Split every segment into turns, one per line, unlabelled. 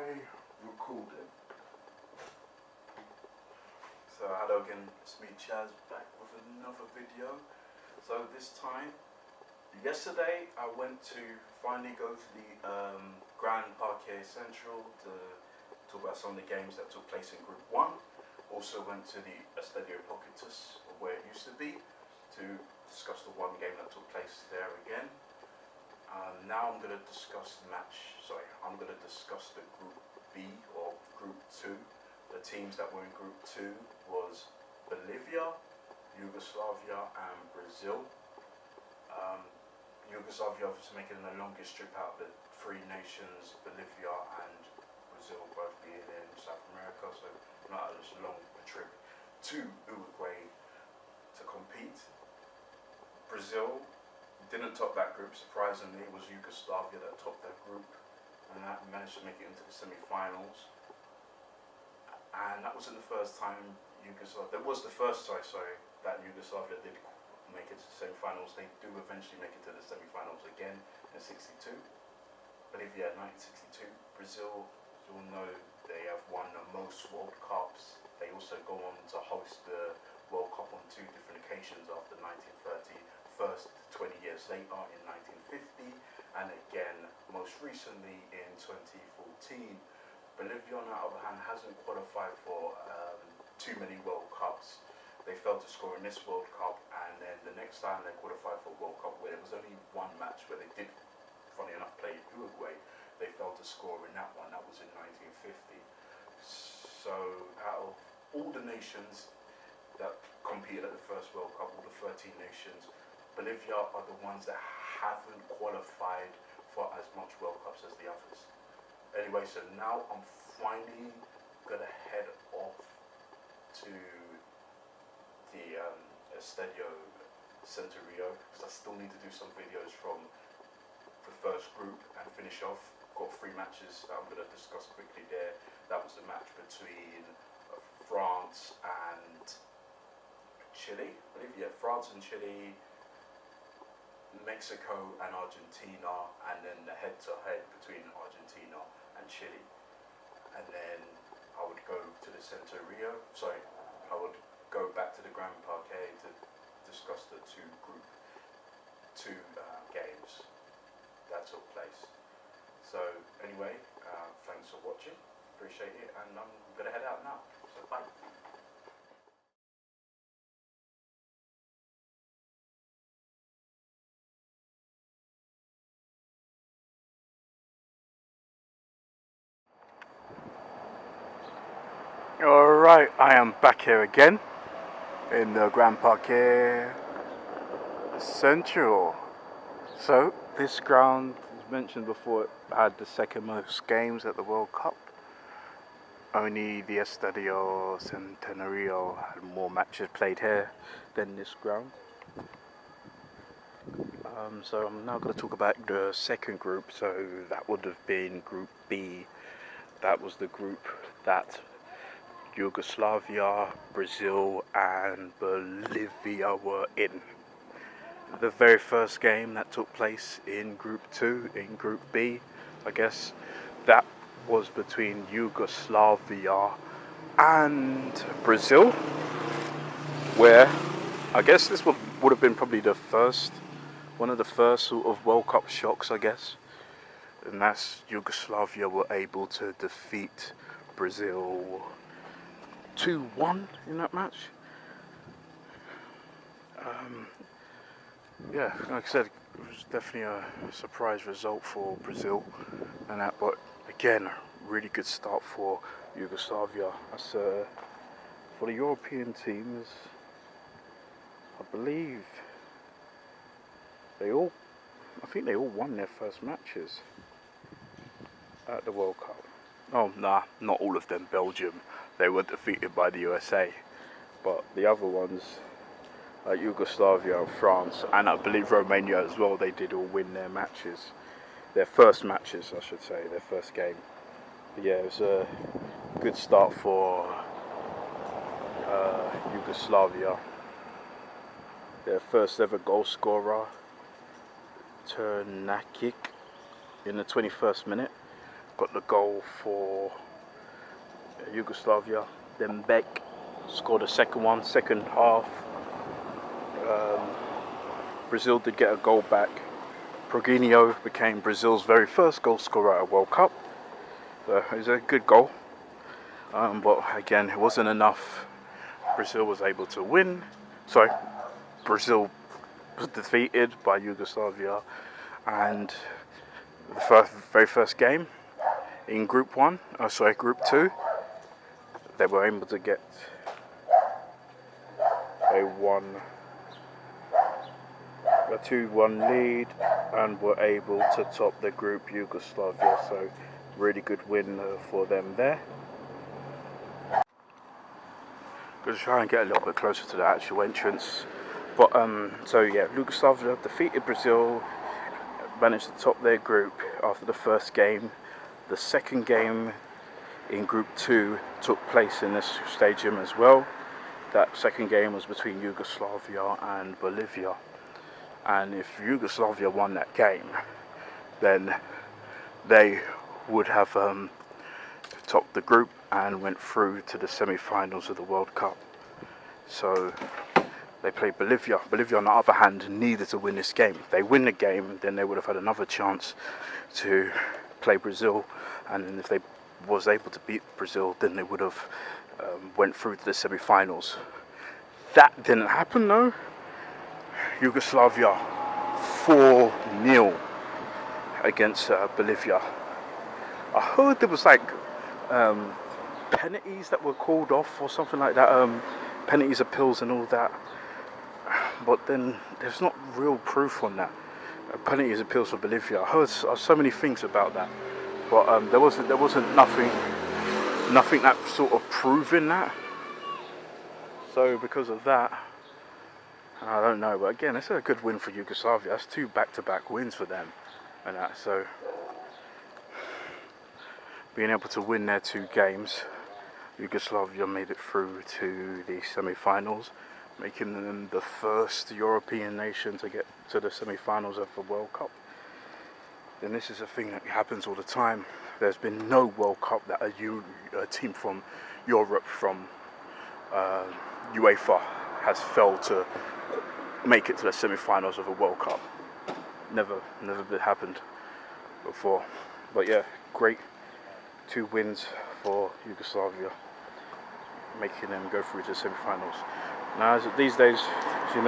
I recording? So hello again, it's me Chaz back with another video. So this time, yesterday I went to finally go to the Grand Parquet Central to talk about some of the games that took place in Group 1. Also went to the Estadio Poquitus, where it used to be, to discuss the one game that took place there again. Now I'm going to discuss I'm going to discuss the Group B or Group 2. The teams that were in Group 2 was Bolivia, Yugoslavia and Brazil. Yugoslavia obviously making the longest trip out of the three nations, Bolivia and Brazil both being in South America, so not as long a trip to Uruguay to compete. Brazil didn't top that group, surprisingly. It was Yugoslavia that topped that group and that managed to make it into the semi-finals. And that wasn't the first time Yugoslavia, that was the first time, that Yugoslavia did make it to the semi-finals. They do eventually make it to the semi-finals again in '62. Bolivia 1962. Brazil, as you all know, they have won the most World Cups. They also go on to host the World Cup on 2 different occasions after 1930. First 20 years later in 1950, and again most recently in 2014. Bolivia, on the other hand, hasn't qualified for too many World Cups. They failed to score in this World Cup, and then the next time they qualified for World Cup, where there was only one match where they did, funny enough, play Uruguay, they failed to score in that one. That was in 1950. So out of all the nations that competed at the first World Cup, all the 13 nations, Bolivia are the ones that haven't qualified for as much World Cups as the others. Anyway, so now I'm finally gonna head off to the Estadio Centenario, because I still need to do some videos from the first group and finish off. Got 3 matches that I'm gonna discuss quickly there. That was the match between France and Chile. I believe, yeah, France and Chile, Mexico and Argentina, and then the head-to-head between Argentina and Chile. And then I would go to the I would go back to the Grand Parquet to discuss the Group 2 games that took place. So anyway, thanks for watching, appreciate it, and I'm gonna head out now, so bye. Alright, I am back here again in the Grand Parquet Central. So this ground, as mentioned before, it had the second most games at the World Cup. Only the Estadio Centenario had more matches played here than this ground. So I'm now going to talk about the second group. So that would have been Group B. That was the group that Yugoslavia, Brazil and Bolivia were in. The very first game that took place in Group 2, in Group B, I guess, that was between Yugoslavia and Brazil, where I guess this would have been probably one of the first sort of World Cup shocks, I guess. And that's Yugoslavia were able to defeat Brazil 2-1 in that match. Yeah, like I said, it was definitely a surprise result for Brazil and that, but again, a really good start for Yugoslavia. That's for the European teams, I believe I think they all won their first matches at the World Cup. Oh, nah, not all of them. Belgium, they were defeated by the USA, but the other ones, like Yugoslavia and France, and I believe Romania as well, they did all win their matches. Their first matches, I should say, their first game. But yeah, it was a good start for Yugoslavia. Their first ever goal scorer, Ternakic, in the 21st minute. got the goal for Yugoslavia. Then Beck scored a second one, second half. Brazil did get a goal back. Proginho became Brazil's very first goal scorer at a World Cup. So it was a good goal. But again, it wasn't enough. Brazil was able to win. Brazil was defeated by Yugoslavia, and the very first game in Group 2, they were able to get a 2-1 lead and were able to top the group Yugoslavia. So really good win for them there. Going to try and get a little bit closer to the actual entrance. But Yugoslavia defeated Brazil, managed to top their group after the first game. The second game in Group 2 took place in this stadium as well. That second game was between Yugoslavia and Bolivia. And if Yugoslavia won that game, then they would have topped the group and went through to the semi-finals of the World Cup. So they played Bolivia. Bolivia, on the other hand, needed to win this game. If they win the game, then they would have had another chance to play Brazil. And then if they was able to beat Brazil, then they would have went through to the semi-finals. That didn't happen though. Yugoslavia 4-0 against Bolivia. I heard there was like penalties that were called off or something like that, penalties, appeals and all that, but then there's not real proof on that. Penalties, appeals for Bolivia. I heard so many things about that, but there wasn't nothing that sort of proving that. So because of that, I don't know, but again, it's a good win for Yugoslavia. That's 2 back-to-back wins for them and that. So being able to win their 2 games, Yugoslavia made it through to the semi-finals, making them the first European nation to get to the semi-finals of the World Cup. And this is a thing that happens all the time. There's been no World Cup that a team from Europe, from UEFA, has failed to make it to the semi-finals of a World Cup. Never happened before. But yeah, great 2 wins for Yugoslavia, making them go through to the semi-finals. Now, these days, as you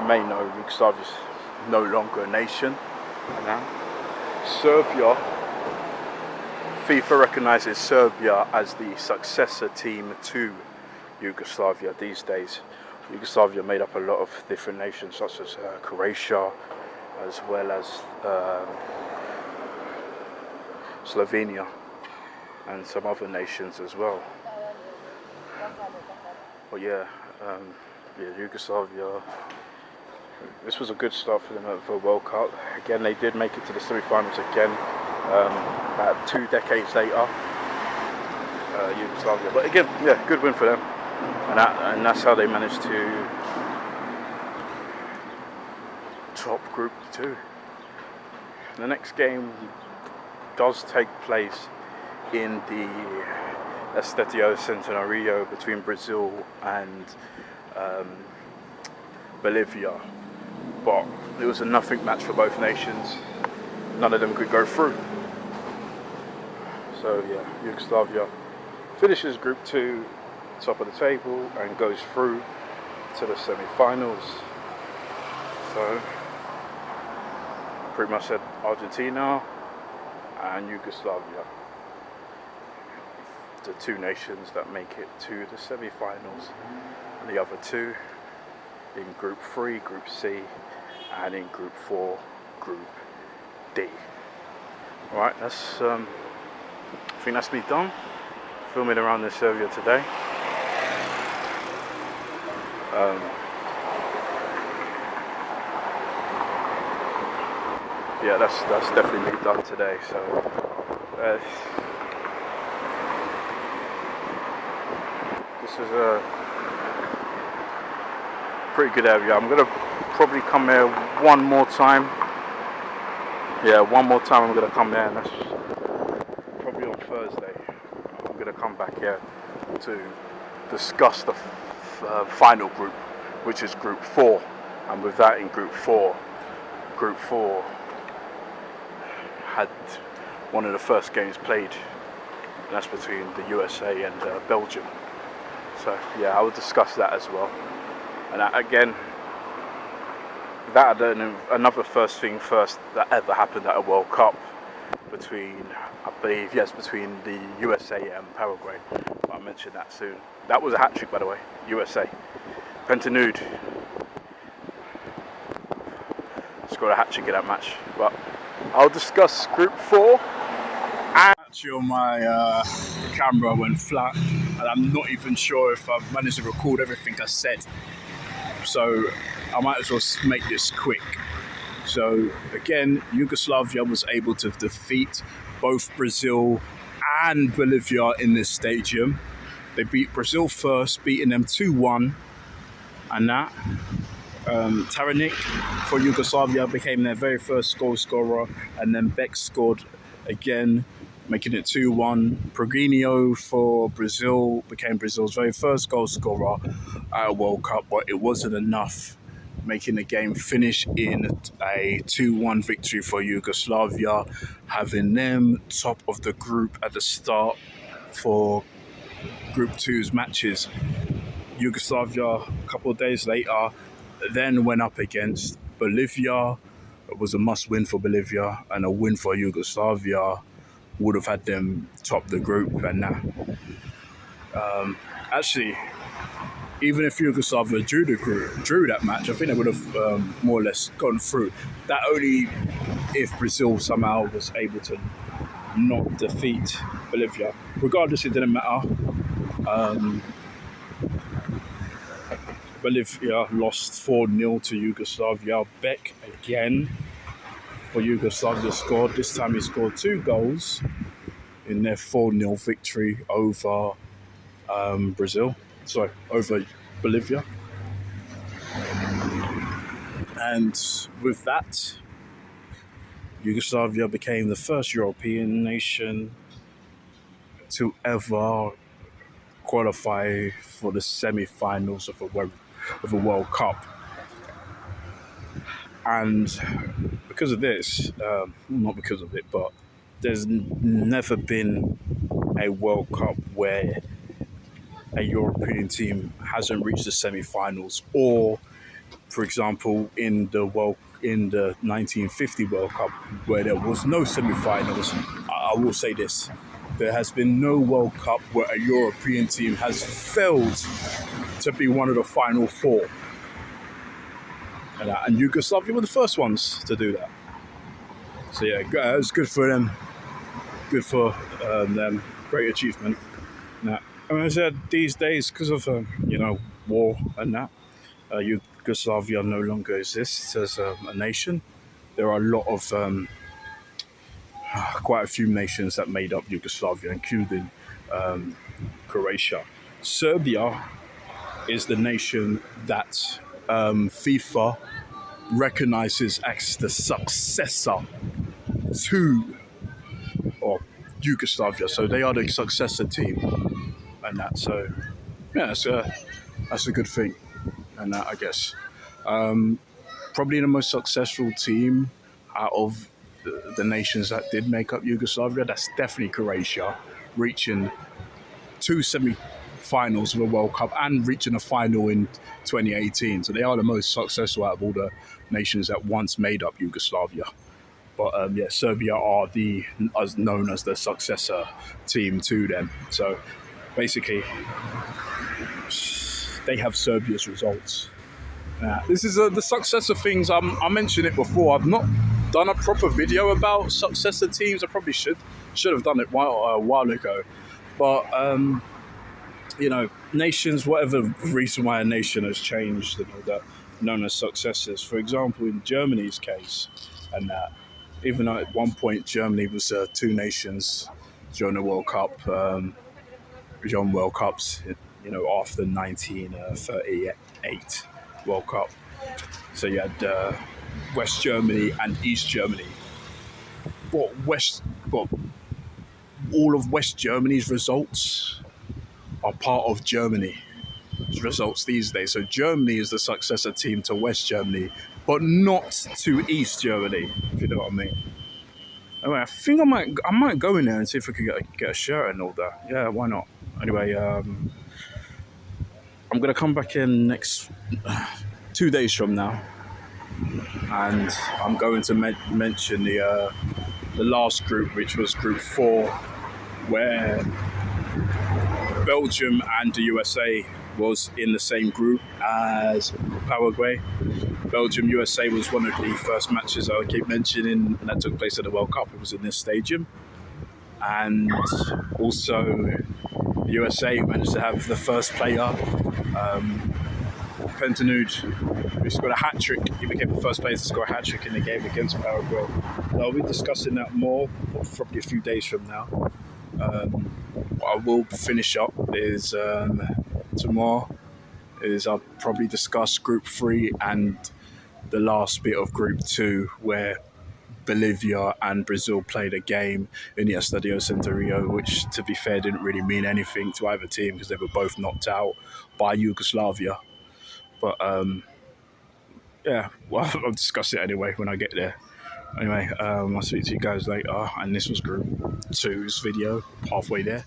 may know, Yugoslavia is no longer a nation. Now, Serbia, FIFA recognises Serbia as the successor team to Yugoslavia these days. Yugoslavia made up a lot of different nations, such as Croatia, as well as Slovenia, and some other nations as well. But Yugoslavia, this was a good start for them for a World Cup. Again, they did make it to the semi-finals again, about 2 decades later, Yugoslavia. But again, yeah, good win for them. And that's how they managed to top Group 2. The next game does take place in the Estadio Centenario between Brazil and Bolivia, but it was a nothing match for both nations. None of them could go through. So yeah, Yugoslavia finishes Group 2 top of the table and goes through to the semi-finals. So pretty much said Argentina and Yugoslavia, the 2 nations that make it to the semi-finals, and the other 2 in Group 3, Group C, and in Group 4, Group D. Alright, that's I think that's me done filming around this area today. Yeah, that's definitely me done today. So this is a pretty good area. I'm gonna probably come here one more time. Yeah, one more time I'm gonna come there, and Thursday, I'm going to come back here to discuss the final group, which is Group 4. And with that, in Group 4 had one of the first games played, and that's between the USA and Belgium. So yeah, I will discuss that as well. And again, that another first thing first that ever happened at a World Cup between, I believe, yes, between the USA and Paraguay. I'll mention that soon. That was a hat trick, by the way, USA. Pentanude scored a hat trick in that match. But I'll discuss Group 4. Actually, on my camera went flat, and I'm not even sure if I've managed to record everything I said. So I might as well make this quick. So again, Yugoslavia was able to defeat both Brazil and Bolivia in this stadium. They beat Brazil first, beating them 2-1, and that Taranik for Yugoslavia became their very first goal scorer, and then Beck scored again, making it 2-1. Progrinho for Brazil became Brazil's very first goal scorer at a World Cup, but it wasn't enough, making the game finish in a 2-1 victory for Yugoslavia, having them top of the group at the start for Group 2's matches. Yugoslavia, a couple of days later, then went up against Bolivia. It was a must-win for Bolivia, and a win for Yugoslavia would have had them top the group. And actually, even if Yugoslavia drew that match, I think they would have more or less gone through. That only if Brazil somehow was able to not defeat Bolivia. Regardless, it didn't matter. Bolivia lost 4-0 to Yugoslavia. Beck again for Yugoslavia scored. This time he scored 2 goals in their 4-0 victory over over Bolivia. And with that, Yugoslavia became the first European nation to ever qualify for the semi-finals of a World Cup. And because of this, not because of it, but there's never been a World Cup where a European team hasn't reached the semi-finals, or, for example, in the 1950 World Cup, where there was no semi-finals. I will say this: there has been no World Cup where a European team has failed to be one of the final 4. And Yugoslavia were the first ones to do that. So yeah, it was good for them. Good for them. Great achievement. Now, I said these days, because of war and that, Yugoslavia no longer exists as a nation. There are a lot of quite a few nations that made up Yugoslavia, including Croatia. Serbia is the nation that FIFA recognizes as the successor to Yugoslavia. So they are the successor team, and that. So yeah, that's a good thing, and that, I guess. Probably the most successful team out of the nations that did make up Yugoslavia, that's definitely Croatia, reaching 2 semi-finals of the World Cup and reaching a final in 2018. So they are the most successful out of all the nations that once made up Yugoslavia. But Serbia are known as the successor team to them. So basically, they have Serbia's results. This is the successor things. I mentioned it before. I've not done a proper video about successor teams. I probably should have done it a while ago. But nations, whatever reason why a nation has changed, that known as successors. For example, in Germany's case, and even though at one point Germany was 2 nations during the World Cup, during World Cups, after 1938 World Cup. So you had West Germany and East Germany. But
all of West Germany's results are part of Germany's results these days. So Germany is the successor team to West Germany, but not to East Germany, if you know what I mean. Anyway, I think I might go in there and see if I could get a shirt and all that. Yeah, why not? Anyway, I'm gonna come back in next 2 days from now, and I'm going to mention the last group, which was Group 4, where Belgium and the USA was in the same group as Paraguay. Belgium USA was one of the first matches I keep mentioning, and that took place at the World Cup. It was in this stadium, and also the USA managed to have the first player, Pentanud, who scored a hat trick. He became the first player to score a hat trick in the game against Paraguay. I'll be discussing that more probably a few days from now. What I will finish up is tomorrow is I'll probably discuss Group 3 and the last bit of Group 2, where Bolivia and Brazil played a game in the Estadio Centenario, which, to be fair, didn't really mean anything to either team because they were both knocked out by Yugoslavia. But yeah, well, I'll discuss it anyway when I get there. Anyway, I'll speak to you guys later, and this was Group 2's video, halfway there.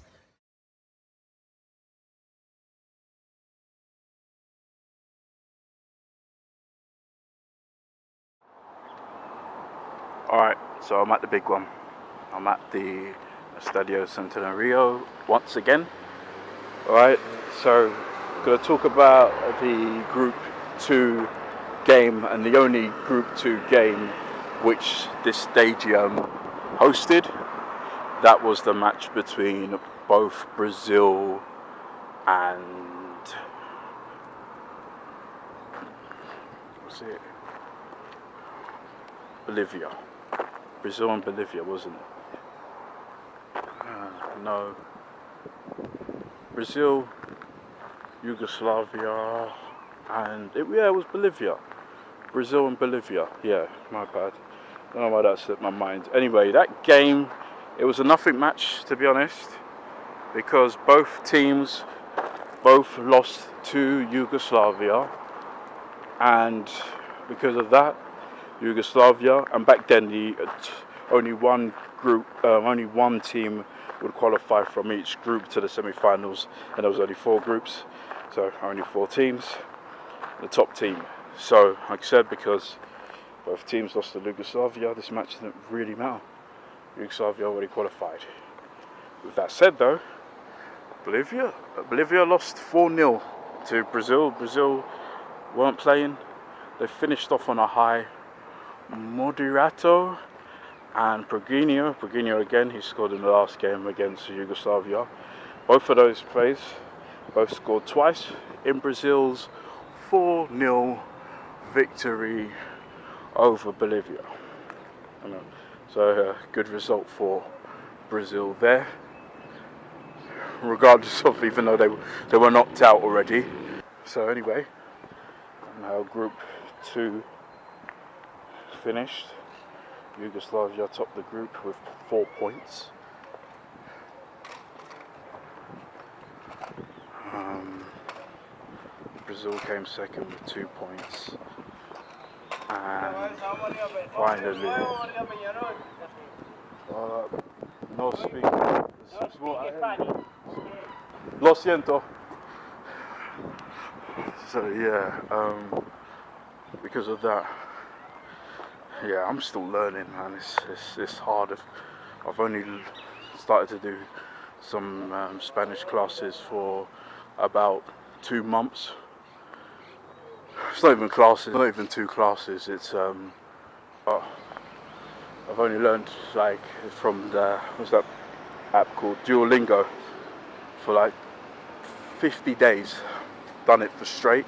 Alright, so I'm at the big one. I'm at the Estadio Centenario once again. Alright, so I'm going to talk about the Group 2 game, and the only Group 2 game which this stadium hosted. That was the match between both Brazil and Bolivia. Brazil and Bolivia, wasn't it? No. Brazil, Yugoslavia, and it was Bolivia. Brazil and Bolivia. Yeah, my bad. I don't know why that slipped my mind. Anyway, that game, it was a nothing match, to be honest, because both teams lost to Yugoslavia, and because of that, Yugoslavia, and back then only one team would qualify from each group to the semi-finals, and there was only 4 groups, so only 4 teams, the top team. So, like I said, because both teams lost to Yugoslavia, this match didn't really matter. Yugoslavia already qualified. With that said, though, Bolivia lost 4-0 to Brazil. Brazil weren't playing. They finished off on a high. Moderato and Perginho again, he scored in the last game against Yugoslavia. Both of those players both scored twice in Brazil's 4-0 victory over Bolivia. So good result for Brazil there, regardless of, even though they were knocked out already. So anyway, now Group 2 finished. Yugoslavia topped the group with 4 points. Brazil came second with 2 points. And finally, no speaking. Lo siento. So yeah, because of that, yeah, I'm still learning, man. It's hard. I've only started to do some Spanish classes for about 2 months. It's not even classes, not even 2 classes. It's I've only learned like from what's that app called Duolingo for like 50 days. Done it for straight.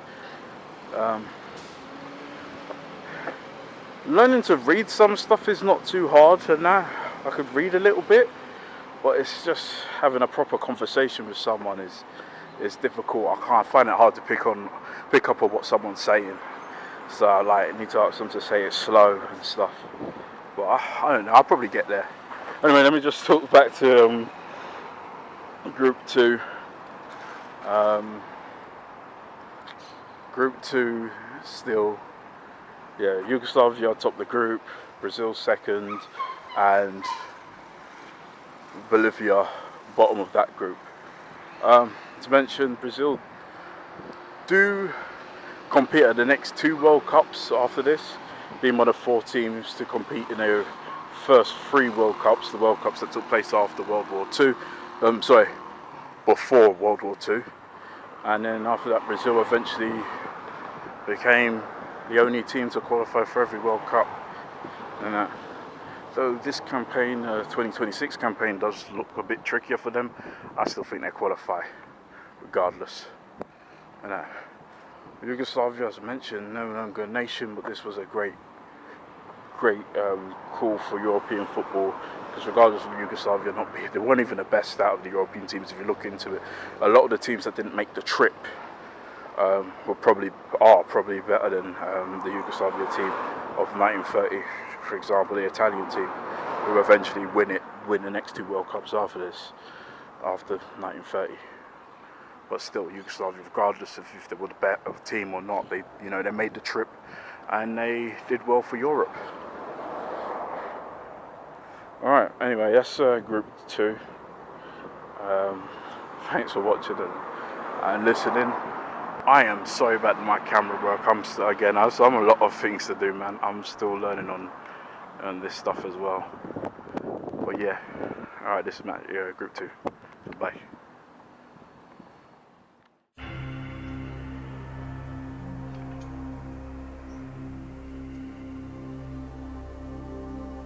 Learning to read some stuff is not too hard, and now I could read a little bit, but it's just having a proper conversation with someone is difficult. I find it hard to pick up on what someone's saying, so I need to ask them to say it slow and stuff. But I don't know, I'll probably get there. Anyway, let me just talk back to Group 2. Group 2 still, yeah, Yugoslavia top the group, Brazil second, and Bolivia bottom of that group. To mention, Brazil do compete at the next 2 World Cups after this, being one of 4 teams to compete in their first 3 World Cups, the World Cups that took place after World War II, before World War II. And then after that, Brazil eventually became the only team to qualify for every World Cup. And so this campaign, 2026 campaign, does look a bit trickier for them. I still think they qualify, regardless. And Yugoslavia, as I mentioned, no longer a nation, but this was a great call for European football, because regardless of Yugoslavia not being, they weren't even the best out of the European teams. If you look into it, a lot of the teams that didn't make the trip are probably better than the Yugoslavia team of 1930, for example, the Italian team, who eventually win the next 2 World Cups after this, after 1930. But still, Yugoslavia, regardless of if they were the better team or not, they made the trip and they did well for Europe. Alright, anyway, that's Group 2. Thanks for watching and listening. I am sorry about my camera work. I'm a lot of things to do, man. I'm still learning on this stuff as well. But yeah, alright, this is Matt, Group 2. Bye.